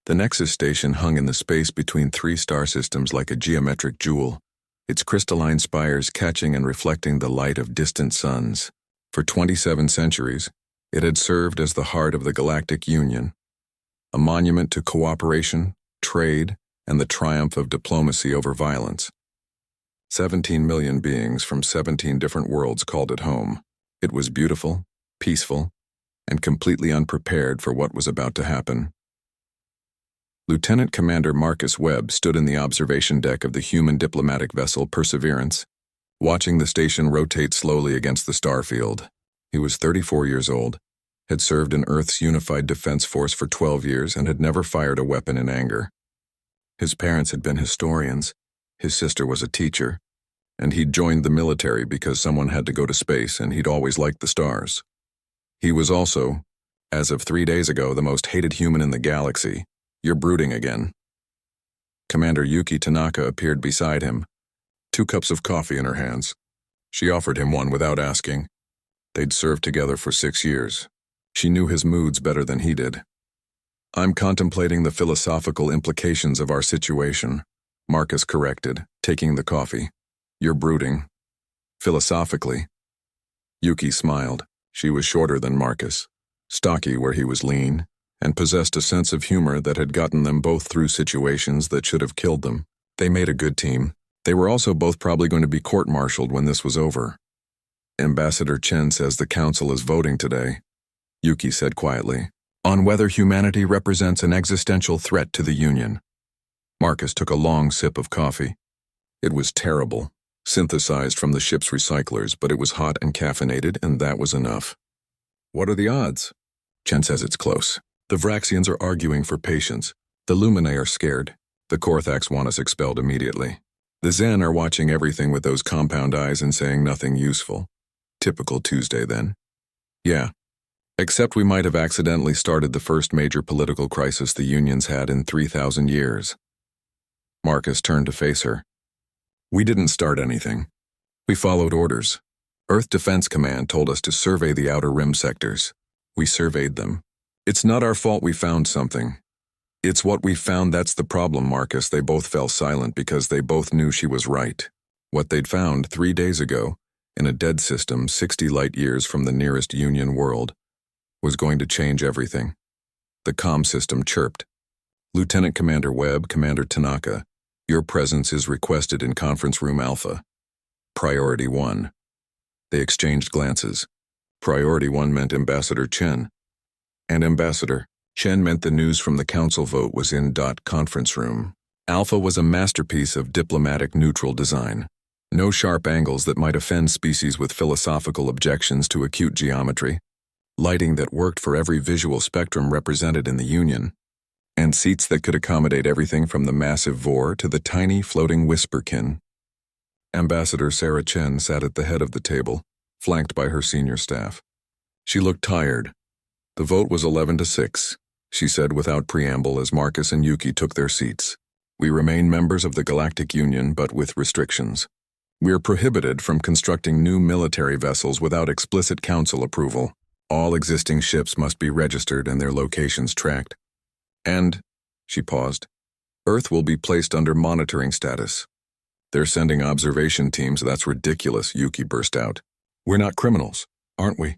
The Nexus station hung in the space between three star systems like a geometric jewel, its crystalline spires catching and reflecting the light of distant suns. For 27 centuries, it had served as the heart of the Galactic Union, a monument to cooperation, trade, and the triumph of diplomacy over violence. 17 million beings from 17 different worlds called it home. It was beautiful, peaceful, and completely unprepared for what was about to happen. Lieutenant Commander Marcus Webb stood in the observation deck of the human diplomatic vessel Perseverance, watching the station rotate slowly against the starfield. He was 34 years old, had served in Earth's Unified Defense Force for 12 years, and had never fired a weapon in anger. His parents had been historians, his sister was a teacher, and he'd joined the military because someone had to go to space and he'd always liked the stars. He was also, as of 3 days ago, the most hated human in the galaxy. You're brooding again. Commander Yuki Tanaka appeared beside him, 2 cups of coffee in her hands. She offered him one without asking. They'd served together for 6 years. She knew his moods better than he did. I'm contemplating the philosophical implications of our situation, Marcus corrected, taking the coffee. You're brooding. Philosophically. Yuki smiled. She was shorter than Marcus, stocky where he was lean, and possessed a sense of humor that had gotten them both through situations that should have killed them. They made a good team. They were also both probably going to be court-martialed when this was over. Ambassador Chen says the council is voting today, Yuki said quietly, on whether humanity represents an existential threat to the Union. Marcus took a long sip of coffee. It was terrible, synthesized from the ship's recyclers, but it was hot and caffeinated, and that was enough. What are the odds? Chen says it's close. The Vraxians are arguing for patience. The Luminae are scared. The Korthax want us expelled immediately. The Zen are watching everything with those compound eyes and saying nothing useful. Typical Tuesday, then. Yeah. Except we might have accidentally started the first major political crisis the Union's had in 3,000 years. Marcus turned to face her. We didn't start anything. We followed orders. Earth Defense Command told us to survey the outer rim sectors. We surveyed them. It's not our fault we found something. It's what we found that's the problem, Marcus. They both fell silent because they both knew she was right. What they'd found 3 days ago, in a dead system 60 light-years from the nearest Union world, was going to change everything. The comm system chirped. Lieutenant Commander Webb, Commander Tanaka, your presence is requested in Conference Room Alpha. Priority 1. They exchanged glances. Priority 1 meant Ambassador Chen. And Ambassador Chen meant the news from the council vote was in conference room. Alpha was a masterpiece of diplomatic neutral design. No sharp angles that might offend species with philosophical objections to acute geometry. Lighting that worked for every visual spectrum represented in the Union. And seats that could accommodate everything from the massive Vor to the tiny floating whisperkin. Ambassador Sarah Chen sat at the head of the table, flanked by her senior staff. She looked tired. The vote was 11-6, she said without preamble as Marcus and Yuki took their seats. We remain members of the Galactic Union, but with restrictions. We're prohibited from constructing new military vessels without explicit council approval. All existing ships must be registered and their locations tracked. And, she paused, Earth will be placed under monitoring status. They're sending observation teams. That's ridiculous, Yuki burst out. We're not criminals, aren't we?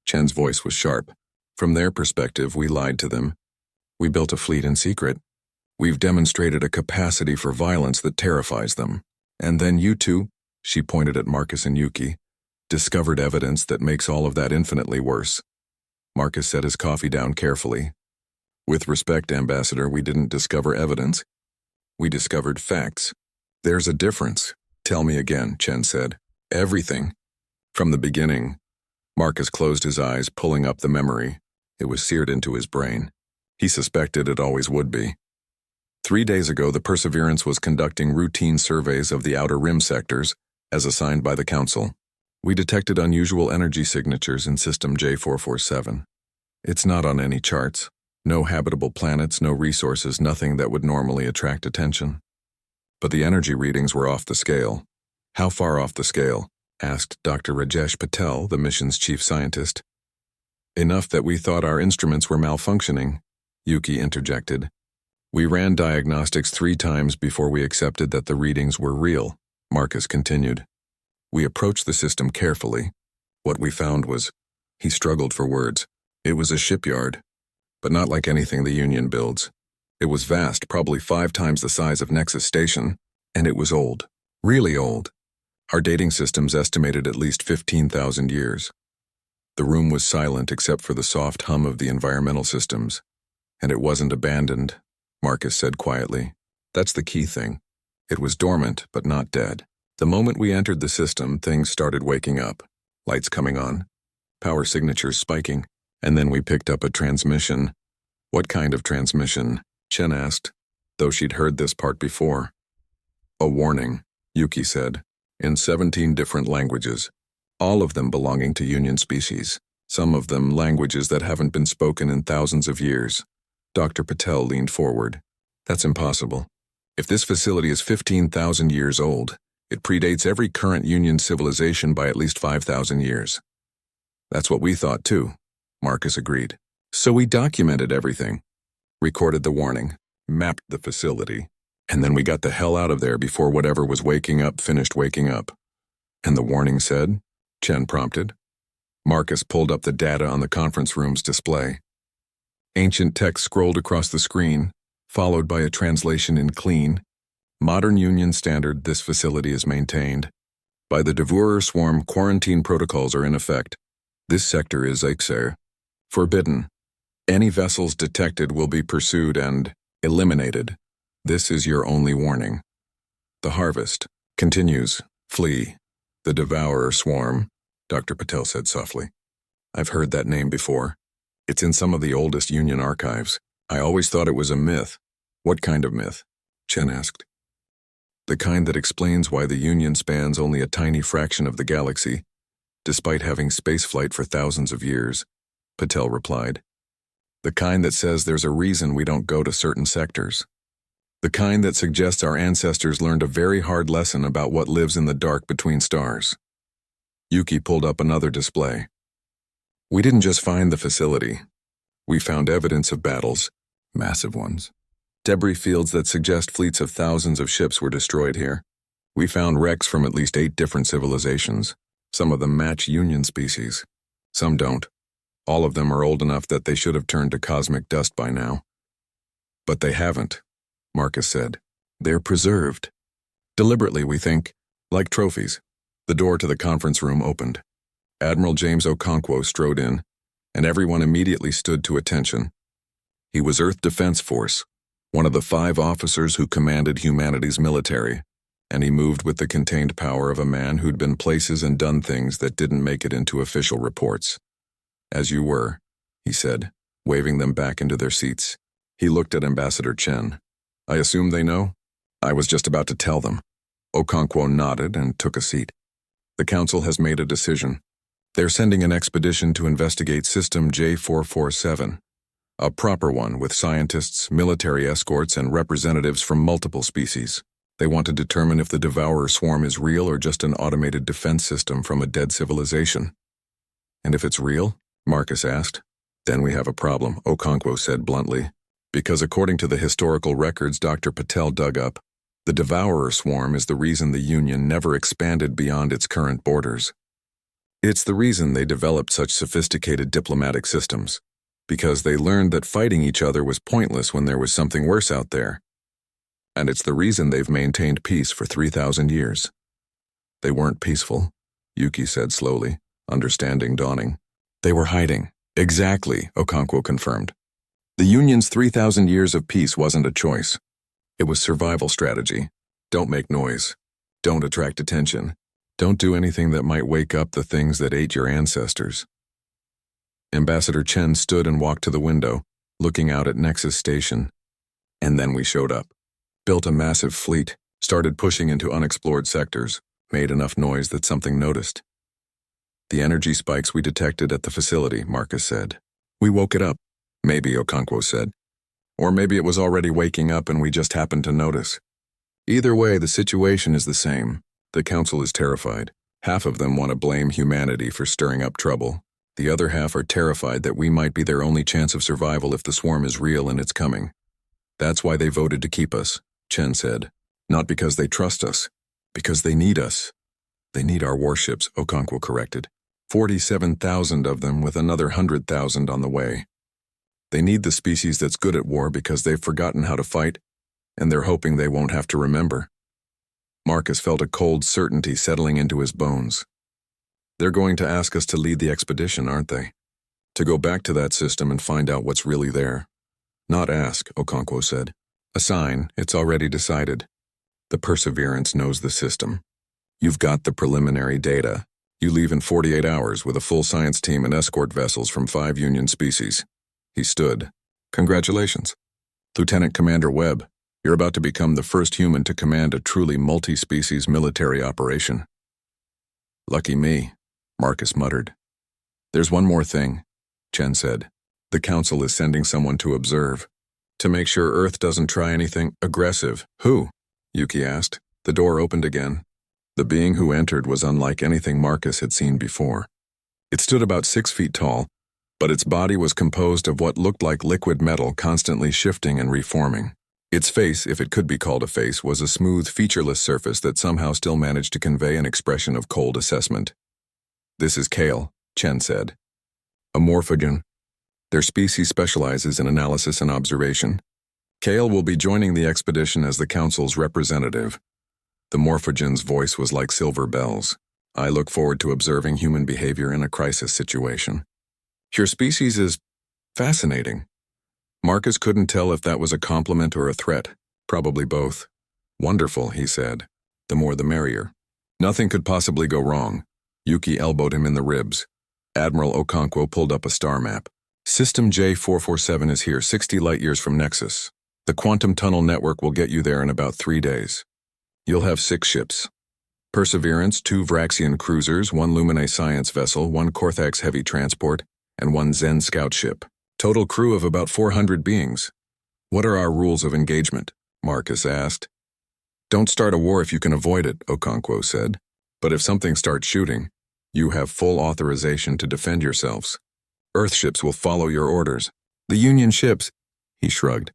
Chen's voice was sharp. From their perspective, we lied to them. We built a fleet in secret. We've demonstrated a capacity for violence that terrifies them. And then you two, she pointed at Marcus and Yuki, discovered evidence that makes all of that infinitely worse. Marcus set his coffee down carefully. With respect, Ambassador, we didn't discover evidence. We discovered facts. There's a difference. Tell me again, Chen said. Everything. From the beginning. Marcus closed his eyes, pulling up the memory. It was seared into his brain. He suspected it always would be. 3 days ago, the Perseverance was conducting routine surveys of the outer rim sectors, as assigned by the Council. We detected unusual energy signatures in System J447. It's not on any charts. No habitable planets, no resources, nothing that would normally attract attention. But the energy readings were off the scale. How far off the scale? Asked Dr. Rajesh Patel, the mission's chief scientist. Enough that we thought our instruments were malfunctioning, Yuki interjected. We ran diagnostics 3 times before we accepted that the readings were real, Marcus continued. We approached the system carefully. What we found was, he struggled for words, it was a shipyard, but not like anything the Union builds. It was vast, probably 5 times the size of Nexus Station, and it was old, really old. Our dating systems estimated at least 15,000 years. The room was silent except for the soft hum of the environmental systems. And it wasn't abandoned, Marcus said quietly. That's the key thing. It was dormant, but not dead. The moment we entered the system, things started waking up. Lights coming on, power signatures spiking, and then we picked up a transmission. What kind of transmission? Chen asked, though she'd heard this part before. A warning, Yuki said, in 17 different languages, all of them belonging to Union species, some of them languages that haven't been spoken in thousands of years. Dr. Patel leaned forward. That's impossible. If this facility is 15,000 years old, it predates every current Union civilization by at least 5,000 years. That's what we thought too, Marcus agreed. So we documented everything, recorded the warning, mapped the facility, and then we got the hell out of there before whatever was waking up finished waking up. And the warning said? Chen prompted. Marcus pulled up the data on the conference room's display. Ancient text scrolled across the screen, followed by a translation in clean, modern Union standard. This facility is maintained. By the devourer swarm, quarantine protocols are in effect. This sector is Ixer. Forbidden. Any vessels detected will be pursued and eliminated. This is your only warning. The harvest continues. Flee. The devourer swarm, Dr. Patel said softly. I've heard that name before. It's in some of the oldest Union archives. I always thought it was a myth. What kind of myth? Chen asked. The kind that explains why the Union spans only a tiny fraction of the galaxy, despite having spaceflight for thousands of years, Patel replied. The kind that says there's a reason we don't go to certain sectors. The kind that suggests our ancestors learned a very hard lesson about what lives in the dark between stars. Yuki pulled up another display. We didn't just find the facility. We found evidence of battles, massive ones. Debris fields that suggest fleets of thousands of ships were destroyed here. We found wrecks from at least 8 different civilizations. Some of them match Union species. Some don't. All of them are old enough that they should have turned to cosmic dust by now. But they haven't, Marcus said. They're preserved. Deliberately, we think, like trophies. The door to the conference room opened. Admiral James Okonkwo strode in, and everyone immediately stood to attention. He was Earth Defense Force, one of the 5 officers who commanded humanity's military, and he moved with the contained power of a man who'd been places and done things that didn't make it into official reports. As you were, he said, waving them back into their seats. He looked at Ambassador Chen. I assume they know? I was just about to tell them. Okonkwo nodded and took a seat. The Council has made a decision. They're sending an expedition to investigate System J447, a proper one with scientists, military escorts, and representatives from multiple species. They want to determine if the Devourer swarm is real or just an automated defense system from a dead civilization. And if it's real? Marcus asked. Then we have a problem, Okonkwo said bluntly. Because according to the historical records Dr. Patel dug up, the Devourer swarm is the reason the Union never expanded beyond its current borders. It's the reason they developed such sophisticated diplomatic systems, because they learned that fighting each other was pointless when there was something worse out there. And it's the reason they've maintained peace for 3,000 years. They weren't peaceful, Yuki said slowly, understanding dawning. They were hiding. Exactly, Okonkwo confirmed. The Union's 3,000 years of peace wasn't a choice. It was survival strategy. Don't make noise. Don't attract attention. Don't do anything that might wake up the things that ate your ancestors. Ambassador Chen stood and walked to the window, looking out at Nexus Station. And then we showed up. Built a massive fleet, started pushing into unexplored sectors, made enough noise that something noticed. The energy spikes we detected at the facility, Marcus said. We woke it up. Maybe, Okonkwo said. Or maybe it was already waking up and we just happened to notice. Either way, the situation is the same. The Council is terrified. Half of them want to blame humanity for stirring up trouble. The other half are terrified that we might be their only chance of survival if the swarm is real and it's coming. That's why they voted to keep us, Chen said. Not because they trust us, because they need us. They need our warships, Okonkwo corrected. 47,000 of them with another 100,000 on the way. They need the species that's good at war because they've forgotten how to fight, and they're hoping they won't have to remember. Marcus felt a cold certainty settling into his bones. They're going to ask us to lead the expedition, aren't they? To go back to that system and find out what's really there. Not ask, Okonkwo said. Assign, it's already decided. The Perseverance knows the system. You've got the preliminary data. You leave in 48 hours with a full science team and escort vessels from 5 Union species. He stood. Congratulations. Lieutenant Commander Webb, you're about to become the first human to command a truly multi-species military operation. Lucky me, Marcus muttered. There's one more thing, Chen said. The Council is sending someone to observe. To make sure Earth doesn't try anything aggressive. Who? Yuki asked. The door opened again. The being who entered was unlike anything Marcus had seen before. It stood about 6 feet tall, but its body was composed of what looked like liquid metal constantly shifting and reforming. Its face, if it could be called a face, was a smooth, featureless surface that somehow still managed to convey an expression of cold assessment. This is Kale, Chen said. A morphogen. Their species specializes in analysis and observation. Kale will be joining the expedition as the Council's representative. The morphogen's voice was like silver bells. I look forward to observing human behavior in a crisis situation. Your species is fascinating. Marcus couldn't tell if that was a compliment or a threat. Probably both. Wonderful, he said. The more the merrier. Nothing could possibly go wrong. Yuki elbowed him in the ribs. Admiral Okonkwo pulled up a star map. System J447 is here 60 light-years from Nexus. The quantum tunnel network will get you there in about 3 days. You'll have 6 ships. Perseverance, 2 Vraxian cruisers, 1 Luminae science vessel, 1 Korthax heavy transport, and 1 Zen scout ship. Total crew of about 400 beings. What are our rules of engagement? Marcus asked. Don't start a war if you can avoid it, Okonkwo said. But if something starts shooting, you have full authorization to defend yourselves. Earth ships will follow your orders. The Union ships, he shrugged.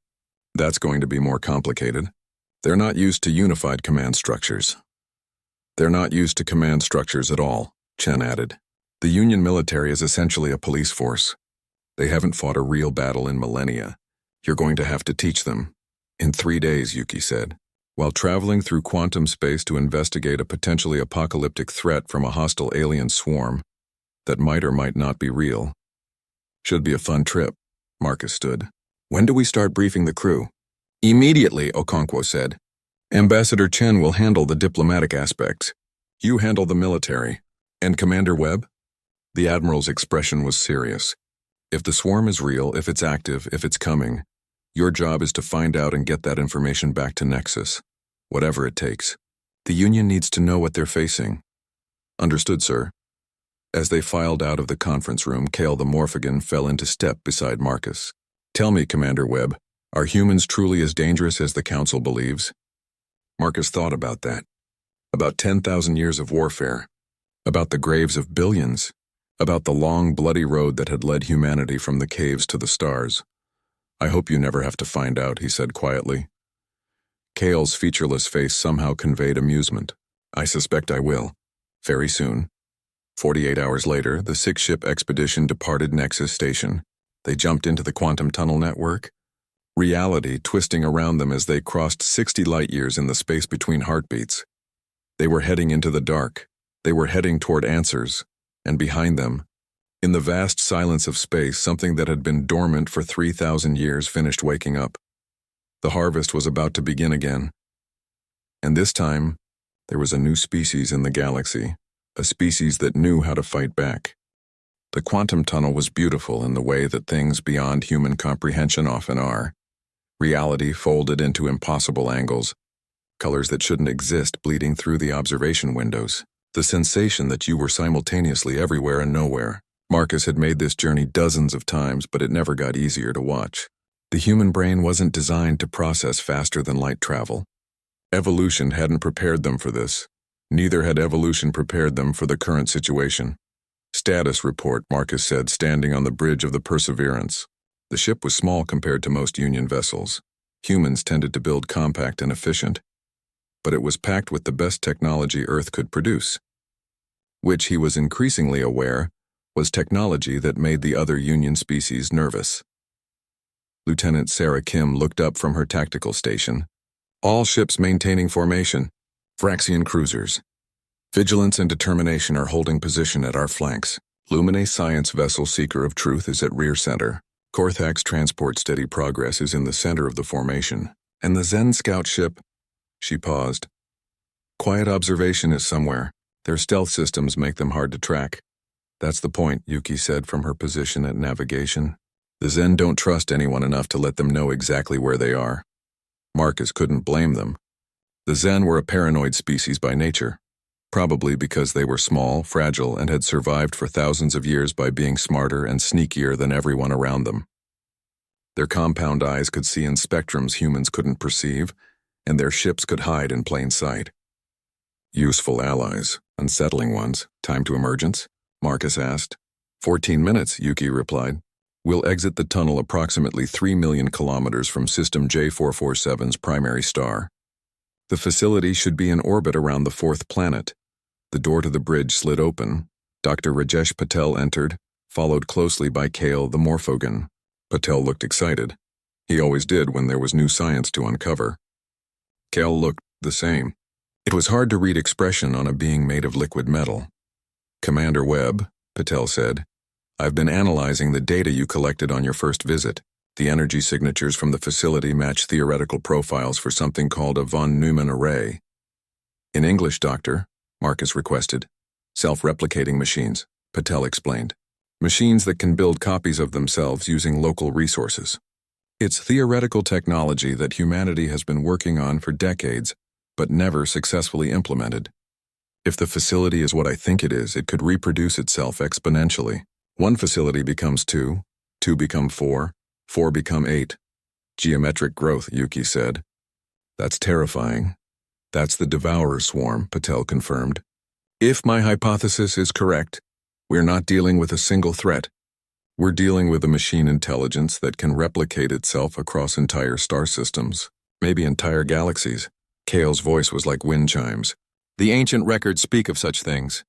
That's going to be more complicated. They're not used to unified command structures. They're not used to command structures at all, Chen added. The Union military is essentially a police force. They haven't fought a real battle in millennia. You're going to have to teach them. In 3 days, Yuki said. While traveling through quantum space to investigate a potentially apocalyptic threat from a hostile alien swarm that might or might not be real. Should be a fun trip, Marcus stood. When do we start briefing the crew? Immediately, Okonkwo said. Ambassador Chen will handle the diplomatic aspects. You handle the military. And Commander Webb? The Admiral's expression was serious. If the swarm is real, if it's active, if it's coming, your job is to find out and get that information back to Nexus. Whatever it takes. The Union needs to know what they're facing. Understood, sir. As they filed out of the conference room, Kale the Morphogen fell into step beside Marcus. Tell me, Commander Webb, are humans truly as dangerous as the Council believes? Marcus thought about that. About 10,000 years of warfare. About the graves of billions. About the long, bloody road that had led humanity from the caves to the stars. I hope you never have to find out, he said quietly. Kale's featureless face somehow conveyed amusement. I suspect I will. Very soon. 48 hours later, the 6-ship expedition departed Nexus Station. They jumped into the quantum tunnel network. Reality twisting around them as they crossed 60 light-years in the space between heartbeats. They were heading into the dark. They were heading toward answers. And behind them, in the vast silence of space, something that had been dormant for 3,000 years finished waking up. The harvest was about to begin again. And this time, there was a new species in the galaxy, a species that knew how to fight back. The quantum tunnel was beautiful in the way that things beyond human comprehension often are. Reality folded into impossible angles, colors that shouldn't exist bleeding through the observation windows. The sensation that you were simultaneously everywhere and nowhere. Marcus had made this journey dozens of times, but it never got easier to watch. The human brain wasn't designed to process faster than light travel. Evolution hadn't prepared them for this. Neither had evolution prepared them for the current situation. Status report, Marcus said, standing on the bridge of the Perseverance. The ship was small compared to most Union vessels. Humans tended to build compact and efficient, but it was packed with the best technology Earth could produce, which he was increasingly aware was technology that made the other Union species nervous. Lieutenant Sarah Kim looked up from her tactical station. All ships maintaining formation. Vraxian cruisers. Vigilance and determination are holding position at our flanks. Lumine Science Vessel Seeker of Truth is at rear center. Korthak's transport Steady Progress is in the center of the formation. And the Zen scout ship... She paused. Quiet Observation is somewhere. Their stealth systems make them hard to track. That's the point, Yuki said from her position at navigation. The Zen don't trust anyone enough to let them know exactly where they are. Marcus couldn't blame them. The Zen were a paranoid species by nature, probably because they were small, fragile, and had survived for thousands of years by being smarter and sneakier than everyone around them. Their compound eyes could see in spectrums humans couldn't perceive, and their ships could hide in plain sight. Useful allies, unsettling ones. Time to emergence? Marcus asked. 14 minutes, Yuki replied. We'll exit the tunnel approximately 3 million kilometers from System J447's primary star. The facility should be in orbit around the fourth planet. The door to the bridge slid open. Dr. Rajesh Patel entered, followed closely by Kale the Morphogen. Patel looked excited. He always did when there was new science to uncover. Kale looked the same. It was hard to read expression on a being made of liquid metal. Commander Webb, Patel said, I've been analyzing the data you collected on your first visit. The energy signatures from the facility match theoretical profiles for something called a von Neumann array. In English, Doctor, Marcus requested. Self-replicating machines, Patel explained. Machines that can build copies of themselves using local resources. It's theoretical technology that humanity has been working on for decades, but never successfully implemented. If the facility is what I think it is, it could reproduce itself exponentially. One facility becomes 2, 2 become 4, 4 become 8. Geometric growth, Yuki said. That's terrifying. That's the Devourer swarm, Patel confirmed. If my hypothesis is correct, we're not dealing with a single threat. We're dealing with a machine intelligence that can replicate itself across entire star systems, maybe entire galaxies. Kale's voice was like wind chimes. The ancient records speak of such things.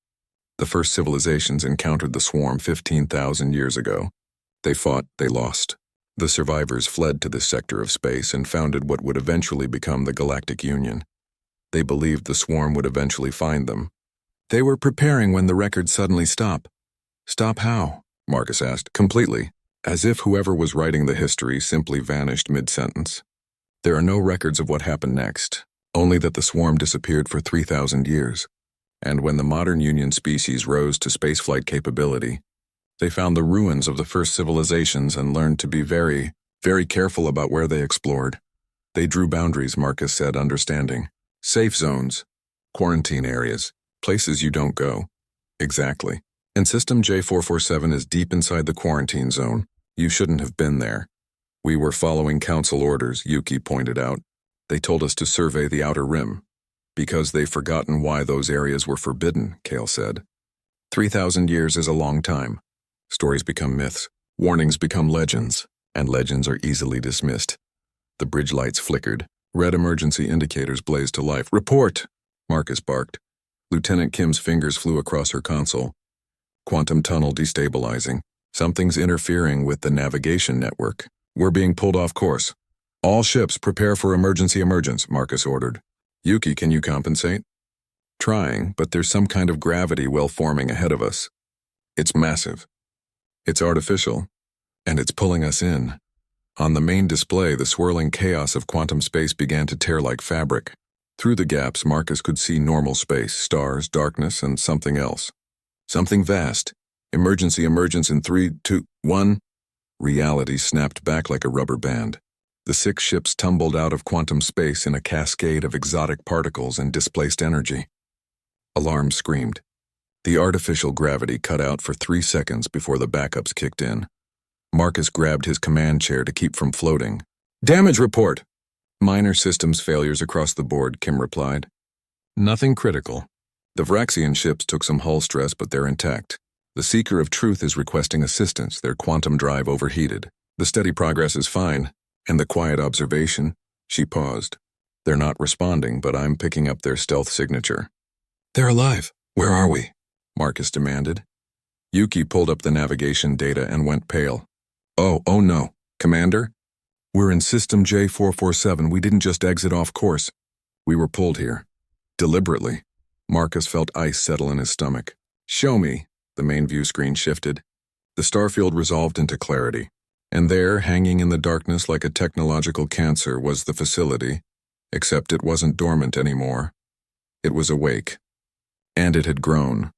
The first civilizations encountered the swarm 15,000 years ago. They fought, they lost. The survivors fled to this sector of space and founded what would eventually become the Galactic Union. They believed the swarm would eventually find them. They were preparing when the records suddenly stop. Stop how? Marcus asked, completely, as if whoever was writing the history simply vanished mid-sentence. There are no records of what happened next, only that the swarm disappeared for 3,000 years. And when the modern Union species rose to spaceflight capability, they found the ruins of the first civilizations and learned to be very, very careful about where they explored. They drew boundaries, Marcus said, understanding. Safe zones, quarantine areas, places you don't go. Exactly. And System J447 is deep inside the quarantine zone. You shouldn't have been there. We were following council orders, Yuki pointed out. They told us to survey the outer rim. Because they've forgotten why those areas were forbidden, Kale said. 3,000 years is a long time. Stories become myths, warnings become legends, and legends are easily dismissed. The bridge lights flickered. Red emergency indicators blazed to life. Report! Marcus barked. Lieutenant Kim's fingers flew across her console. Quantum tunnel destabilizing. Something's interfering with the navigation network. We're being pulled off course. All ships prepare for emergency emergence, Marcus ordered. Yuki, can you compensate? Trying, but there's some kind of gravity well forming ahead of us. It's massive. It's artificial, and it's pulling us in. On the main display, the swirling chaos of quantum space began to tear like fabric. Through the gaps, Marcus could see normal space, stars, darkness, and something else. Something vast. Emergency emergence in 3, 2, 1. Reality snapped back like a rubber band. The 6 ships tumbled out of quantum space in a cascade of exotic particles and displaced energy. Alarm screamed. The artificial gravity cut out for 3 seconds before the backups kicked in. Marcus grabbed his command chair to keep from floating. Damage report! Minor systems failures across the board, Kim replied. Nothing critical. The Vraxian ships took some hull stress, but they're intact. The Seeker of Truth is requesting assistance. Their quantum drive overheated. The Steady Progress is fine. And the Quiet Observation, She paused. They're not responding, but I'm picking up their stealth signature. They're alive. Where are we? Marcus demanded. Yuki pulled up the navigation data and went pale. Oh no. Commander? We're in System J447. We didn't just exit off course. We were pulled here. Deliberately. Marcus felt ice settle in his stomach. Show me. The main view screen shifted. The starfield resolved into clarity. And there, hanging in the darkness like a technological cancer, was the facility. Except it wasn't dormant anymore. It was awake. And it had grown.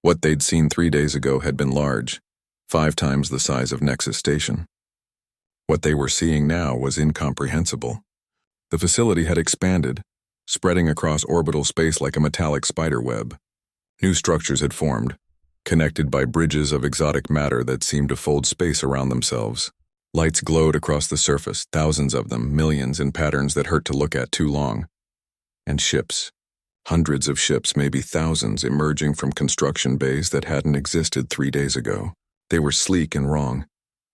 What they'd seen 3 days ago had been large, 5 times the size of Nexus Station. What they were seeing now was incomprehensible. The facility had expanded, spreading across orbital space like a metallic spiderweb. New structures had formed, connected by bridges of exotic matter that seemed to fold space around themselves. Lights glowed across the surface, thousands of them, millions in patterns that hurt to look at too long. And ships. Hundreds of ships, maybe thousands, emerging from construction bays that hadn't existed 3 days ago. They were sleek and wrong,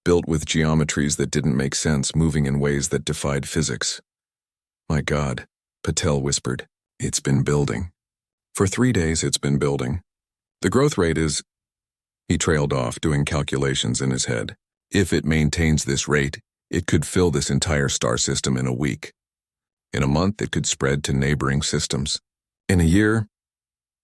built with geometries that didn't make sense, moving in ways that defied physics. My God, Patel whispered, it's been building. For 3 days it's been building. The growth rate is... He trailed off, doing calculations in his head. If it maintains this rate, it could fill this entire star system in a week. In a month, it could spread to neighboring systems. In a year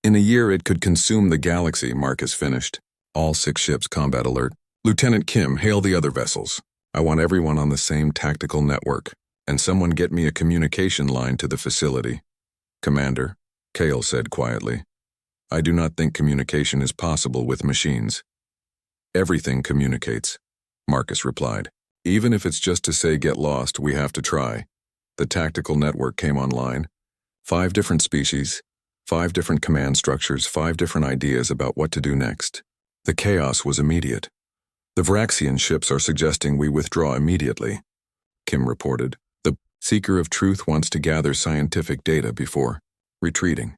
it could consume the galaxy, Marcus finished. All 6 ships combat alert. Lieutenant Kim, hail the other vessels. I want everyone on the same tactical network, and someone get me a communication line to the facility. Commander, Kale said quietly. I do not think communication is possible with machines. Everything communicates, Marcus replied. Even if it's just to say get lost, we have to try. The tactical network came online. 5 different species, 5 different command structures, 5 different ideas about what to do next. The chaos was immediate. The Vraxian ships are suggesting we withdraw immediately, Kim reported. The Seeker of Truth wants to gather scientific data before retreating.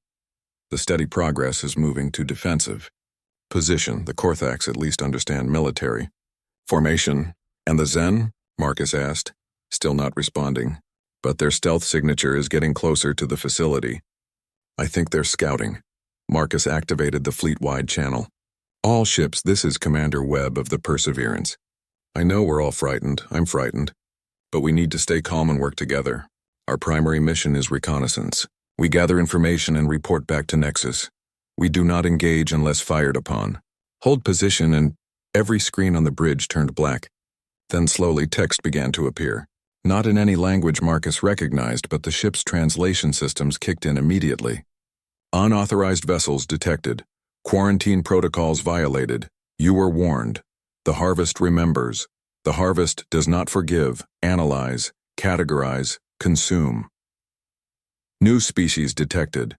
The steady progress is moving to defensive. Position, the Korthax at least understand military. Formation, and the Zen? Marcus asked, still not responding. But their stealth signature is getting closer to the facility. I think they're scouting. Marcus activated the fleet-wide channel. All ships, this is Commander Webb of the Perseverance. I know we're all frightened, I'm frightened. But we need to stay calm and work together. Our primary mission is reconnaissance. We gather information and report back to Nexus. We do not engage unless fired upon. Hold position and every screen on the bridge turned black. Then slowly text began to appear. Not in any language Marcus recognized, but the ship's translation systems kicked in immediately. Unauthorized vessels detected. Quarantine protocols violated. You were warned. The Harvest remembers. The Harvest does not forgive, analyze, categorize, consume. New species detected.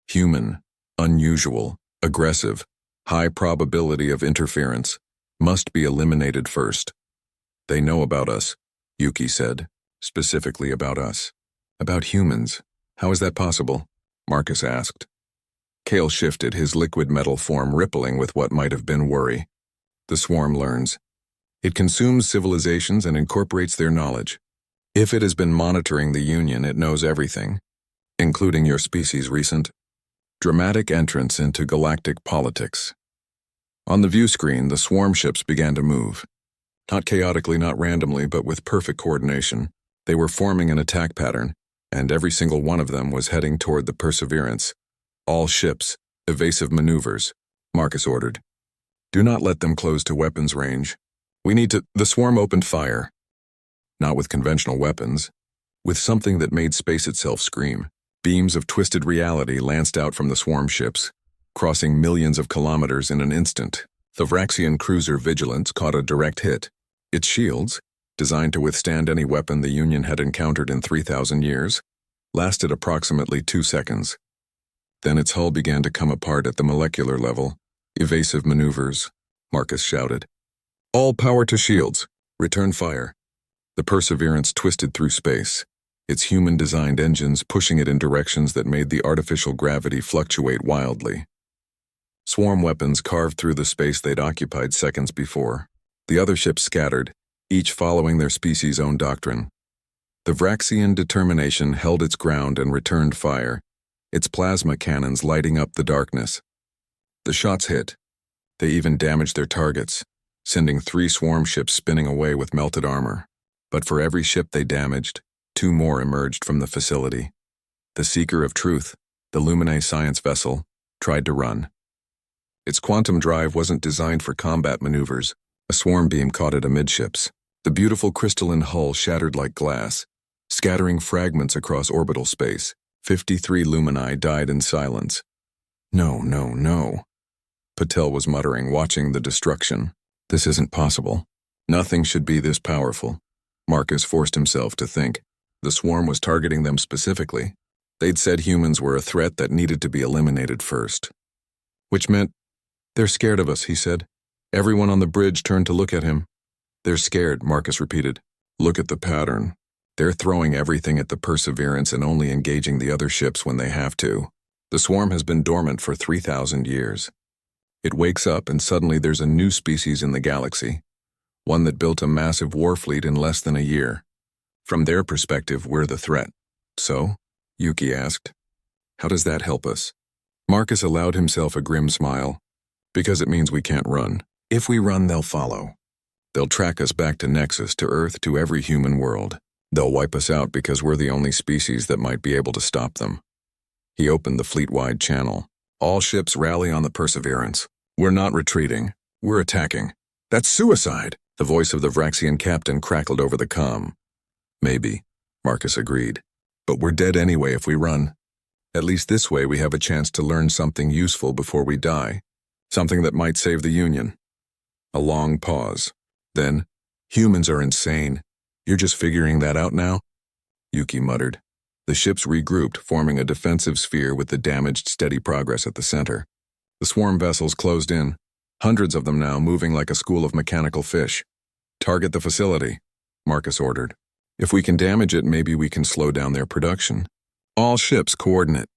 Human, unusual, aggressive, high probability of interference. Must be eliminated first. They know about us, Yuki said. Specifically about us. About humans. How is that possible? Marcus asked. Kale shifted, his liquid metal form rippling with what might have been worry. The swarm learns. It consumes civilizations and incorporates their knowledge. If it has been monitoring the Union, it knows everything, including your species' recent dramatic entrance into galactic politics. On the view screen, the swarm ships began to move. Not chaotically, not randomly, but with perfect coordination. They were forming an attack pattern, and every single one of them was heading toward the Perseverance. All ships, evasive maneuvers, Marcus ordered. Do not let them close to weapons range. We need to... The swarm opened fire. Not with conventional weapons, with something that made space itself scream. Beams of twisted reality lanced out from the swarm ships, crossing millions of kilometers in an instant. The Vraxian cruiser Vigilance caught a direct hit. Its shields, designed to withstand any weapon the Union had encountered in 3,000 years, lasted approximately 2 seconds. Then its hull began to come apart at the molecular level. Evasive maneuvers, Marcus shouted. All power to shields. Return fire. The Perseverance twisted through space, its human-designed engines pushing it in directions that made the artificial gravity fluctuate wildly. Swarm weapons carved through the space they'd occupied seconds before. The other ships scattered, each following their species' own doctrine. The Vraxian determination held its ground and returned fire, its plasma cannons lighting up the darkness. The shots hit. They even damaged their targets, sending 3 swarm ships spinning away with melted armor. But for every ship they damaged, 2 more emerged from the facility. The Seeker of Truth, the Luminae science vessel, tried to run. Its quantum drive wasn't designed for combat maneuvers. A swarm beam caught it amidships. The beautiful crystalline hull shattered like glass, scattering fragments across orbital space. 53 Luminae died in silence. No, no, no. Patel was muttering, watching the destruction. This isn't possible. Nothing should be this powerful. Marcus forced himself to think. The swarm was targeting them specifically. They'd said humans were a threat that needed to be eliminated first. Which meant, they're scared of us, he said. Everyone on the bridge turned to look at him. They're scared, Marcus repeated. Look at the pattern. They're throwing everything at the Perseverance and only engaging the other ships when they have to. The swarm has been dormant for 3,000 years. It wakes up and suddenly there's a new species in the galaxy, one that built a massive war fleet in less than a year. From their perspective, we're the threat. So? Yuki asked. How does that help us? Marcus allowed himself a grim smile. Because it means we can't run. If we run, they'll follow. They'll track us back to Nexus, to Earth, to every human world. They'll wipe us out because we're the only species that might be able to stop them. He opened the fleet-wide channel. All ships rally on the Perseverance. We're not retreating. We're attacking. That's suicide, the voice of the Vraxian captain crackled over the comm. Maybe, Marcus agreed. But we're dead anyway if we run. At least this way we have a chance to learn something useful before we die. Something that might save the Union. A long pause. Then, humans are insane. You're just figuring that out now? Yuki muttered. The ships regrouped, forming a defensive sphere with the damaged steady progress at the center. The swarm vessels closed in, hundreds of them now moving like a school of mechanical fish. Target the facility, Marcus ordered. If we can damage it, maybe we can slow down their production. All ships coordinate.